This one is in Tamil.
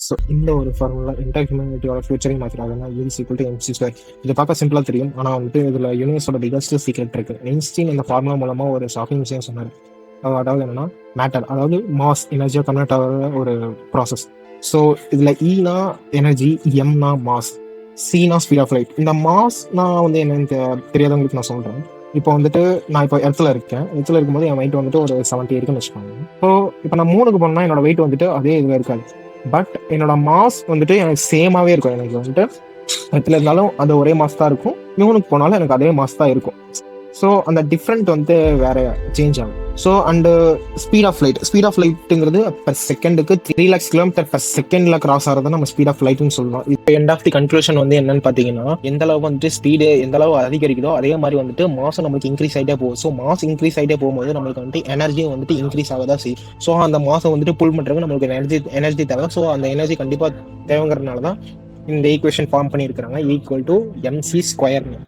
ஸோ இந்த ஒரு ஃபார்முலா இன்டர்ஹியூமனிட்டியோட ஃபியூச்சரையும் மாற்றிடாதுன்னா யூஸ் ஈக்குவல் டு எம்சி ஸ்கொயர். இது பார்க்க சிம்பிளாக தெரியும், ஆனால் வந்துட்டு இதில் யூனிவர்ஸோட பிகஸ்ட் சீக்ரெட் இருக்கு. ஐன்ஸ்டீன் இந்த ஃபார்முலா மூலமாக ஒரு ஷாக்கிங் விஷயம் சொன்னார். அதாவது என்னன்னா மேட்டர், அதாவது மாஸ் எனர்ஜியாக கன்வெர்ட் ஆகிற ஒரு ப்ராசஸ். ஸோ இதில் ஈனா எனர்ஜி, எம்னா மாஸ், சீனா ஸ்பீட் ஆஃப் லைட். இந்த மாஸ் நான் வந்து என்னன்னு தெரியாதவங்களுக்கு நான் சொல்கிறேன். இப்போ வந்துட்டு நான் இப்போ இடத்துல இருக்கும்போது என் வெயிட் வந்துட்டு ஒரு 70 இருக்குன்னு வச்சுக்கோங்க. ஸோ இப்போ நான் 3க்கு போனால் என்னோட வெயிட் வந்துட்டு அதே இதில் இருக்காது. பட் என்னோட மாஸ் வந்துட்டு எனக்கு சேமாகவே இருக்கும். எனக்கு வந்துட்டு இடத்துல இருந்தாலும் அது ஒரே மாஸ் தான் இருக்கும். 3க்கு போனாலும் எனக்கு அதே மாஸ் தான் இருக்கும். ஸோ அந்த டிஃப்ரெண்ட் வந்து வேற சேஞ்ச் ஆகும். ஸோ அண்டு ஸ்பீட் ஆஃப் லைட்டுங்கிறது பெர் செகண்டுக்கு 3 lakhs கிலோமீட்டர் பெர் செகண்ட்ல கிராஸ் ஆகிறத நம்ம ஸ்பீட் ஆஃப் லைட்னு சொல்லலாம். இப்போ எண்ட் ஆஃப் தி கன்க்ளூஷன் வந்து என்னன்னு பார்த்தீங்கன்னா, எந்த அளவு வந்துட்டு ஸ்பீடு எந்த அளவு அதிகரிக்குதோ அதே மாதிரி வந்துட்டு மாசம் நமக்கு இன்க்ரீஸ் ஆகிட்டே போகும். ஸோ மாஸ் இன்க்ரீஸ் ஆகிட்டே போகும்போது நம்மளுக்கு வந்துட்டு எனர்ஜியும் வந்துட்டு இன்க்ரீஸ் ஆகதான் செய்யும். ஸோ அந்த மாசம் வந்துட்டு புல் பண்ணுறதுக்கு நம்மளுக்கு எனர்ஜி தேவை. ஸோ அந்த எனர்ஜி கண்டிப்பாக தேவைங்கிறதுனால தான் இந்த ஈக்குவேஷன் ஃபார்ம் பண்ணியிருக்கிறாங்க, ஈக்குவல் டு எம்சி ஸ்கொயர்னு.